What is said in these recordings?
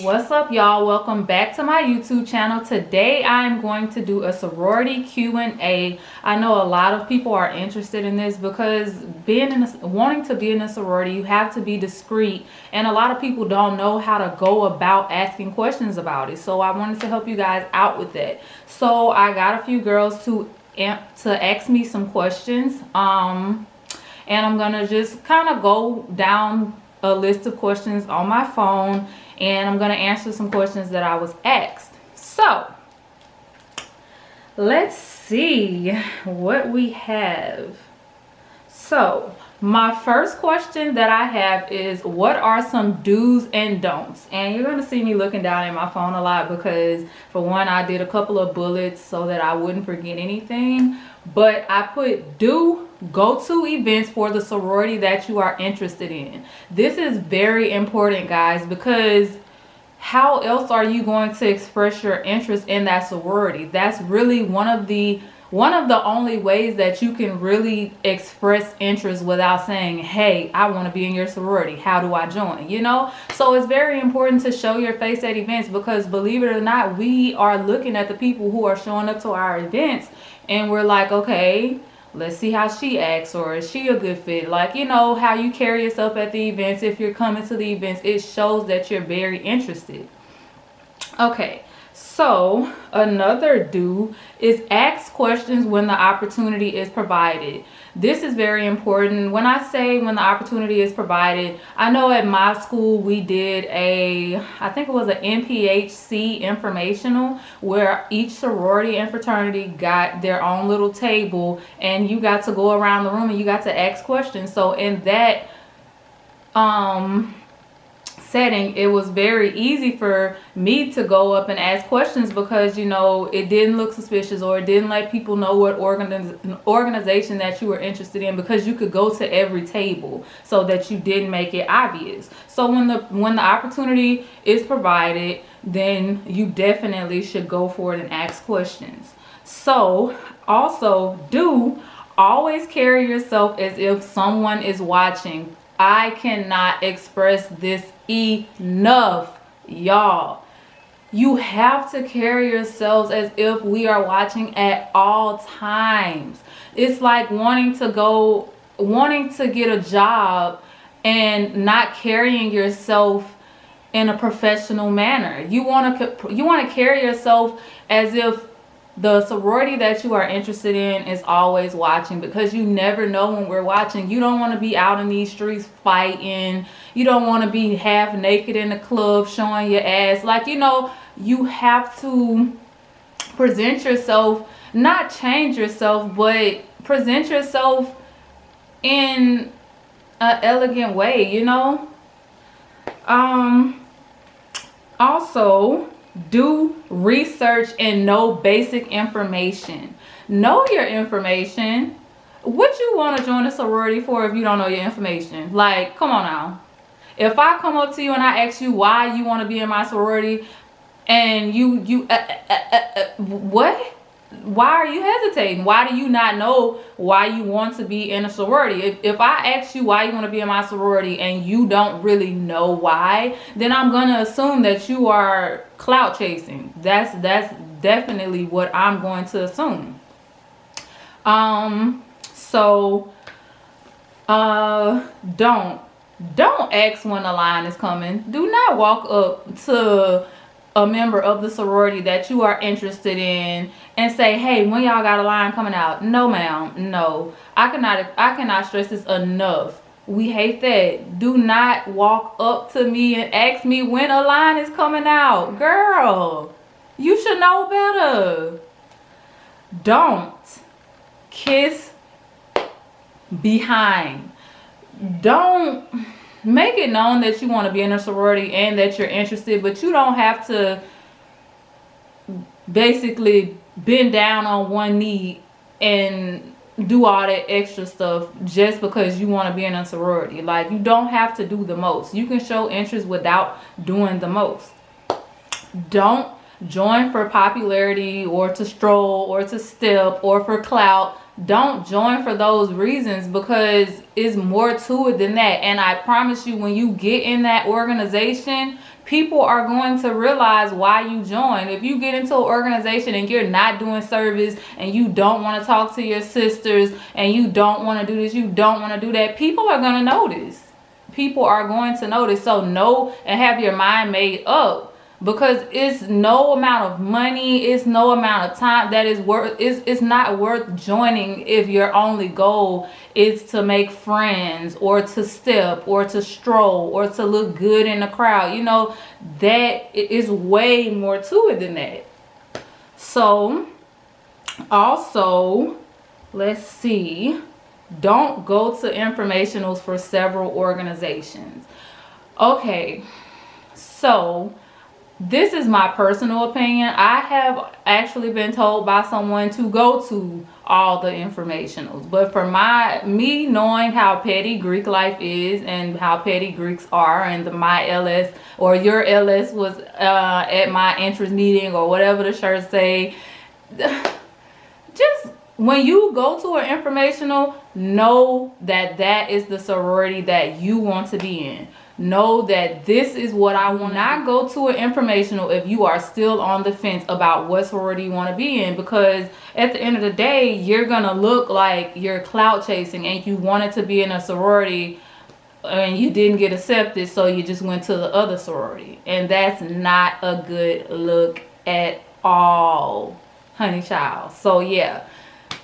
What's up, y'all? Welcome back to my YouTube channel. Today I'm going to do a sorority Q&A. I know a lot of people are interested in this because wanting to be in a sorority, you have to be discreet, and a lot of people don't know how to go about asking questions about it. So I wanted to help you guys out with that. So I got a few girls to ask me some questions, and I'm gonna just kind of go down a list of questions on my phone, and I'm going to answer some questions that I was asked. So let's see what we have. So my first question that I have is, what are some do's and don'ts? And you're going to see me looking down at my phone a lot because, for one, I did a couple of bullets so that I wouldn't forget anything. But I put go to events for the sorority that you are interested in. This is very important, guys, because how else are you going to express your interest in that sorority? That's really one of the only ways that you can really express interest without saying, hey, I want to be in your sorority. How do I join? You know? So it's very important to show your face at events because, believe it or not, we are looking at the people who are showing up to our events and we're like, okay, let's see how she acts, or is she a good fit? Like, you know, how you carry yourself at the events. If you're coming to the events, it shows that you're very interested. Okay. So another do is ask questions when the opportunity is provided. This is very important. When I say when the opportunity is provided, I know at my school we did I think it was an NPHC informational where each sorority and fraternity got their own little table and you got to go around the room and you got to ask questions. So in that setting, it was very easy for me to go up and ask questions because, you know, it didn't look suspicious, or it didn't let people know what organization that you were interested in, because you could go to every table so that you didn't make it obvious. So when the opportunity is provided, then you definitely should go for it and ask questions. So also, do always carry yourself as if someone is watching. I cannot express this enough, y'all. You have to carry yourselves as if we are watching at all times. It's like wanting to get a job and not carrying yourself in a professional manner. You want to carry yourself as if the sorority that you are interested in is always watching, because you never know when we're watching. You don't want to be out in these streets fighting. You don't want to be half naked in the club showing your ass. Like, you know, you have to present yourself, not change yourself, but present yourself in an elegant way, you know? Also, do research and know basic information. Know your information. What you want to join a sorority for if you don't know your information? Like, come on now. If I come up to you and I ask you why you want to be in my sorority, and what? Why are you hesitating? Why do you not know why you want to be in a sorority? If I ask you why you want to be in my sorority and you don't really know why, then I'm going to assume that you are clout chasing. That's definitely what I'm going to assume. So don't ask when the line is coming. Do not walk up to a member of the sorority that you are interested in and say, hey, when y'all got a line coming out? No, ma'am. No. I cannot stress this enough. We hate that. Do not walk up to me and ask me when a line is coming out. Girl, you should know better. Don't kiss behind. Don't make it known that you want to be in a sorority and that you're interested, but you don't have to basically bend down on one knee and do all that extra stuff just because you want to be in a sorority. Like, you don't have to do the most. You can show interest without doing the most. Don't join for popularity or to stroll or to step or for clout. don't join for those reasons, because it's more to it than that. And I promise you, when you get in that organization, people are going to realize why you joined. If you get into an organization and you're not doing service, and you don't want to talk to your sisters, and you don't want to do this, you don't want to do that, people are going to notice. People are going to notice. So know and have your mind made up, because it's no amount of money, it's no amount of time that is worth, it's not worth joining if your only goal is to make friends, or to step, or to stroll, or to look good in the crowd. You know, that is way more to it than that. So also, let's see, don't go to informationals for several organizations. Okay, so this is my personal opinion. I have actually been told by someone to go to all the informationals, but for me knowing how petty Greek life is, and how petty Greeks are, and my LS or your LS was at my interest meeting, or whatever the shirts say, just when you go to an informational, know that that is the sorority that you want to be in. Know that this is what I want. Not go to an informational if you are still on the fence about what sorority you want to be in, because at the end of the day, you're gonna look like you're clout chasing, and you wanted to be in a sorority and you didn't get accepted, so you just went to the other sorority, and that's not a good look at all, honey child. So yeah,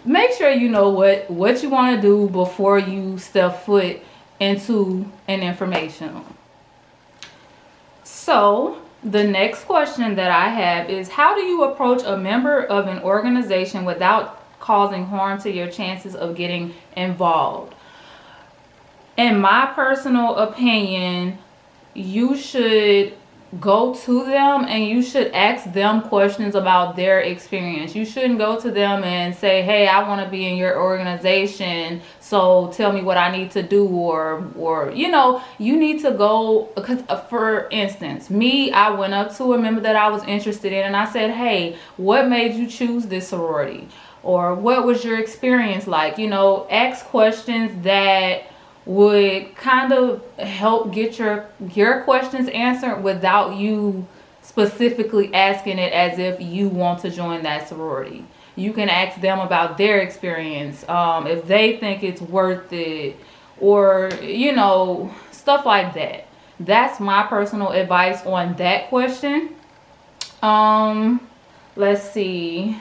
make sure you know what you want to do before you step foot into an informational. So the next question that I have is, how do you approach a member of an organization without causing harm to your chances of getting involved? In my personal opinion, you should go to them and you should ask them questions about their experience. You shouldn't go to them and say, hey, I want to be in your organization, so tell me what I need to do, or you know, you need to go, because for instance, me, I went up to a member that I was interested in, and I said, hey, what made you choose this sorority, or what was your experience like? You know, ask questions that would kind of help get your questions answered without you specifically asking it as if you want to join that sorority. You can ask them about their experience, if they think it's worth it, or you know, stuff like that. That's my personal advice on that question. Let's see.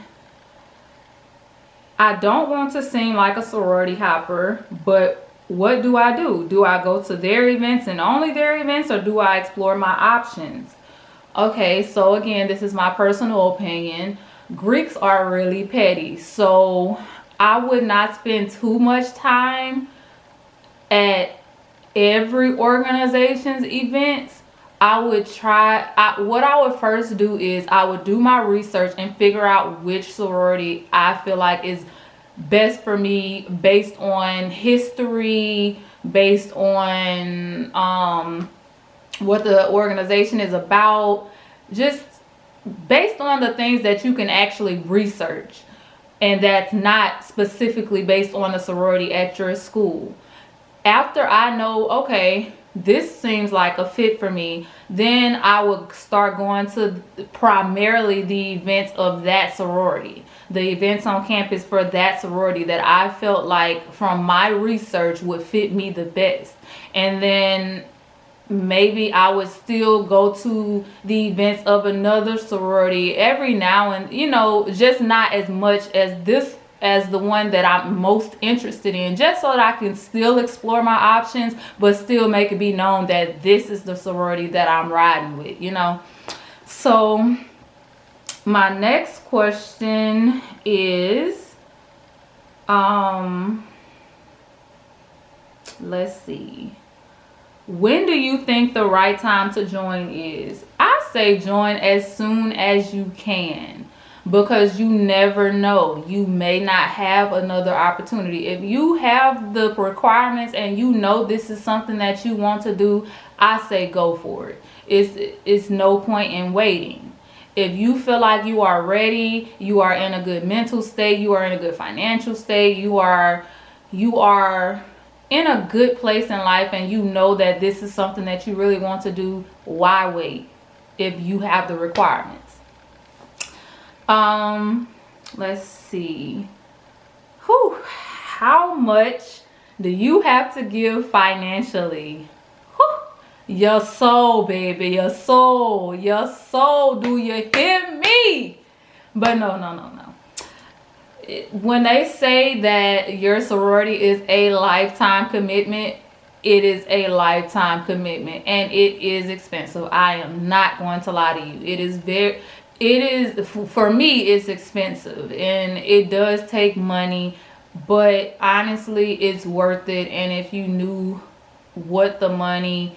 I don't want to seem like a sorority hopper, but what do I do? Do I go to their events and only their events, or do I explore my options? Okay, so again, this is my personal opinion. Greeks are really petty, so I would not spend too much time at every organization's events. I would what I would first do is I would do my research and figure out which sorority I feel like is best for me, based on history, based on what the organization is about, just based on the things that you can actually research, and that's not specifically based on the sorority at your school. After I know, okay, this seems like a fit for me, then I would start going to primarily the events of that sorority, the events on campus for that sorority that I felt like from my research would fit me the best. And then maybe I would still go to the events of another sorority every now and, you know, just not as much as the one that I'm most interested in, just so that I can still explore my options, but still make it be known that this is the sorority that I'm riding with, you know. So my next question is, let's see. When do you think the right time to join is? I say join as soon as you can, because you never know. You may not have another opportunity. If you have the requirements and you know this is something that you want to do, I say go for it. It's no point in waiting. If you feel like you are ready, you are in a good mental state, you are in a good financial state, you are in a good place in life, and you know that this is something that you really want to do, why wait if you have the requirements? Let's see. How much do you have to give financially? Your soul, baby, your soul. Do you hear me? But no. When they say that your sorority is a lifetime commitment, it is a lifetime commitment, and it is expensive. I am not going to lie to you. For me, it's expensive, and it does take money, but honestly, it's worth it. And if you knew what the money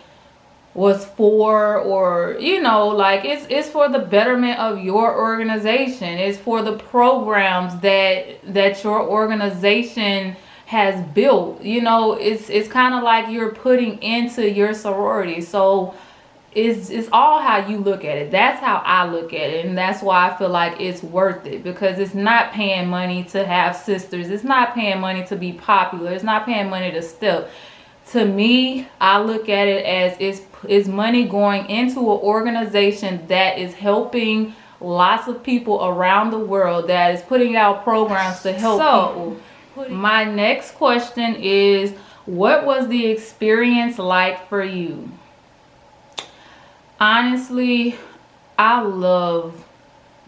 was for, or like it's for the betterment of your organization, it's for the programs that your organization has built, it's kind of like you're putting into your sorority. So it's all how you look at it. That's how I look at it, and that's why I feel like it's worth it, because it's not paying money to have sisters, it's not paying money to be popular, it's not paying money to step. To me, I look at it as it's money going into an organization that is helping lots of people around the world, that is putting out programs to help people. My next question is, what was the experience like for you? Honestly, I love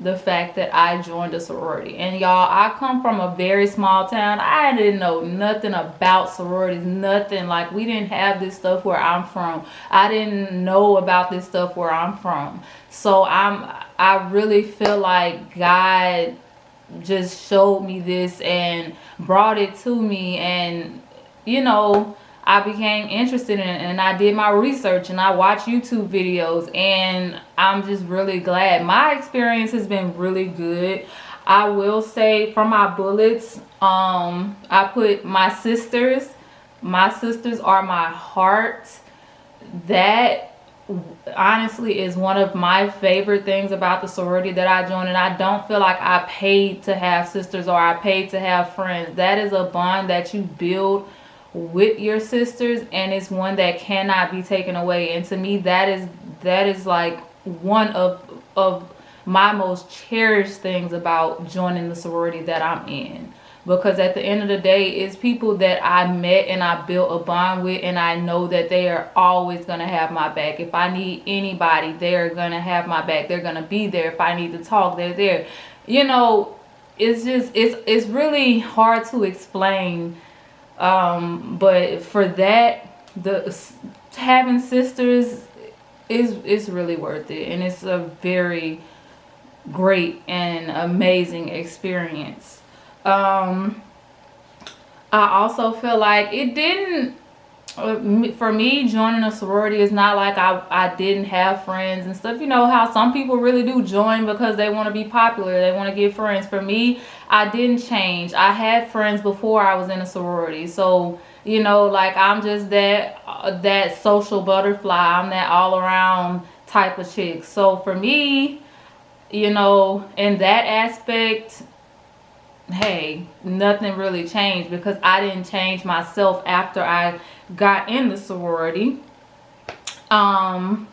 the fact that I joined a sorority. And y'all, I come from a very small town. I didn't know nothing about sororities, nothing. Like, we didn't have this stuff where I'm from. I didn't know about this stuff where I'm from. So I really feel like God just showed me this and brought it to me, and I became interested in it, and I did my research, and I watched YouTube videos, and I'm just really glad. My experience has been really good. I will say, for my bullets, I put my sisters. My sisters are my heart. That honestly is one of my favorite things about the sorority that I joined, and I don't feel like I paid to have sisters or I paid to have friends. That is a bond that you build with your sisters, and it's one that cannot be taken away. And to me, that is like one of my most cherished things about joining the sorority that I'm in, because at the end of the day, it's people that I met and I built a bond with, and I know that they are always going to have my back. If I need anybody, they're going to have my back. They're going to be there. If I need to talk, they're there. It's really hard to explain. But for that, having sisters is really worth it, and it's a very great and amazing experience. I also feel like it didn't, for me, joining a sorority is not like I didn't have friends and stuff. You know how some people really do join because they want to be popular, they want to get friends. For me, I didn't change. I had friends before I was in a sorority. So, like, I'm just that social butterfly. I'm that all around type of chick. So for me, in that aspect, hey, nothing really changed, because I didn't change myself after I got in the sorority. I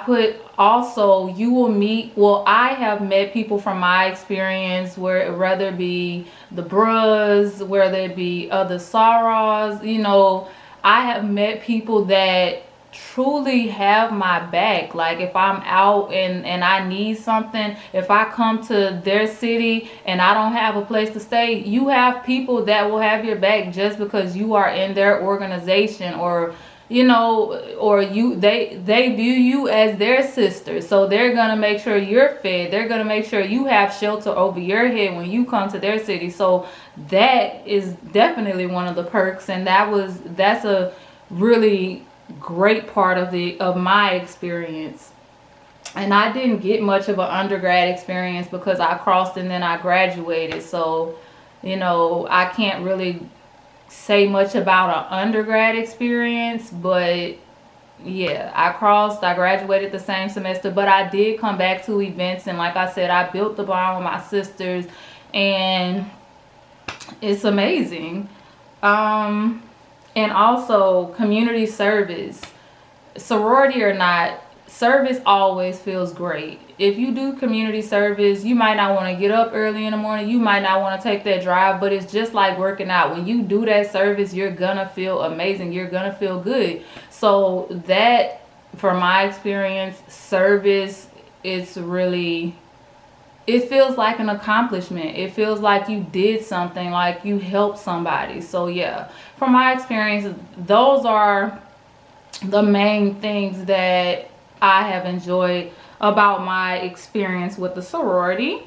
put also, you will meet, I have met people from my experience, whether it be the bros, whether it be other sorors, I have met people that truly have my back. Like, if I'm out and I need something, if I come to their city and I don't have a place to stay, you have people that will have your back just because you are in their organization, or they view you as their sister. So they're gonna make sure you're fed. They're gonna make sure you have shelter over your head when you come to their city. So that is definitely one of the perks, and that's a really great part of my experience. And I didn't get much of an undergrad experience because I crossed and then I graduated. So, I can't really say much about an undergrad experience, but yeah, I graduated the same semester, but I did come back to events, and like I said, I built the bond with my sisters, and it's amazing. Um, and also community service, sorority or not, service always feels great. If you do community service, you might not want to get up early in the morning, you might not want to take that drive, but it's just like working out. When you do that service, you're gonna feel amazing, you're gonna feel good. So that, from my experience, service, it's really, it feels like an accomplishment. It feels like you did something, like you helped somebody. So yeah, from my experience, those are the main things that I have enjoyed about my experience with the sorority.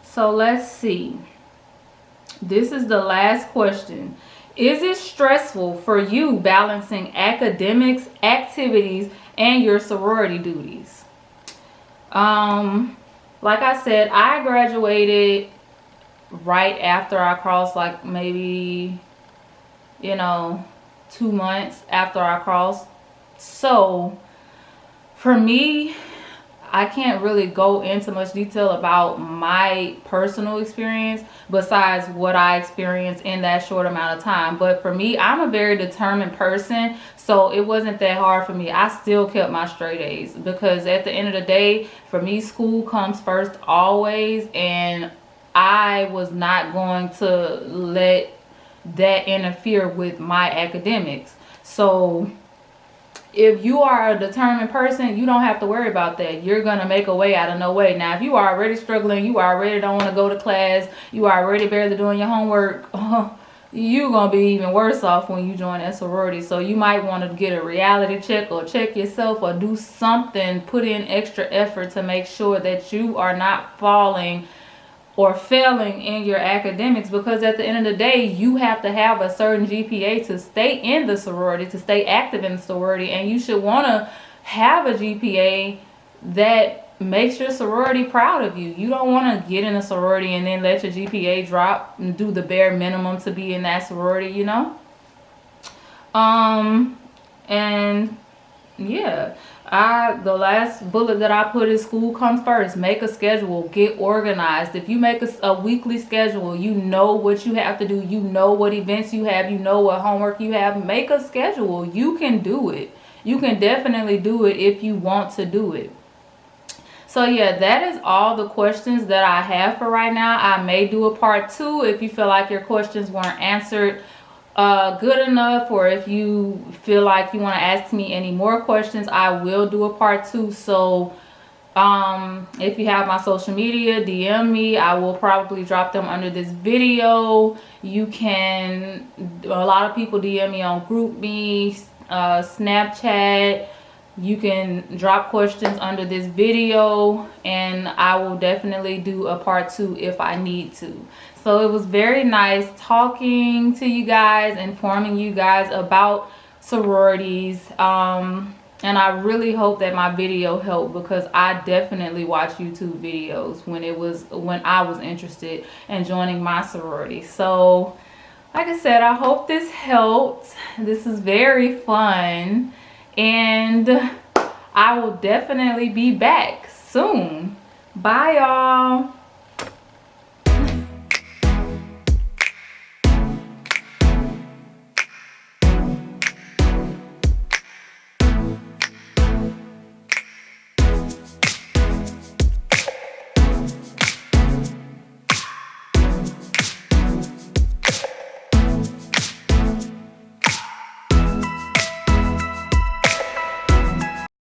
So let's see. This is the last question. Is it stressful for you balancing academics, activities, and your sorority duties? Like I said, I graduated right after I crossed, like maybe, 2 months after I crossed. So for me, I can't really go into much detail about my personal experience besides what I experienced in that short amount of time. But for me, I'm a very determined person, so it wasn't that hard for me. I still kept my straight A's because at the end of the day, for me, school comes first always, and I was not going to let that interfere with my academics. So if you are a determined person, you don't have to worry about that. You're going to make a way out of no way. Now, if you are already struggling, you already don't want to go to class, you are already barely doing your homework, you're going to be even worse off when you join that sorority. So you might want to get a reality check or check yourself or do something, put in extra effort to make sure that you are not falling or failing in your academics, because at the end of the day, you have to have a certain GPA to stay in the sorority, to stay active in the sorority, and you should want to have a GPA that makes your sorority proud of you. You don't want to get in a sorority and then let your GPA drop and do the bare minimum to be in that sorority, And yeah, the last bullet that I put is school comes first. Make a schedule, get organized. If you make a weekly schedule, you know what you have to do, you know what events you have, you know what homework you have. Make a schedule. You can do it. You can definitely do it if you want to do it. So yeah, that is all the questions that I have for right now. I may do a part 2 if you feel like your questions weren't answered good enough, or if you feel like you want to ask me any more questions, I will do a part 2. So if you have my social media, DM me. I will probably drop them under this video. You can, a lot of people DM me on GroupMe, Snapchat. You can drop questions under this video, and I will definitely do a part 2 if I need to. So it was very nice talking to you guys, informing you guys about sororities. And I really hope that my video helped, because I definitely watched YouTube videos when I was interested in joining my sorority. So like I said, I hope this helped. This is very fun, and I will definitely be back soon. Bye, y'all.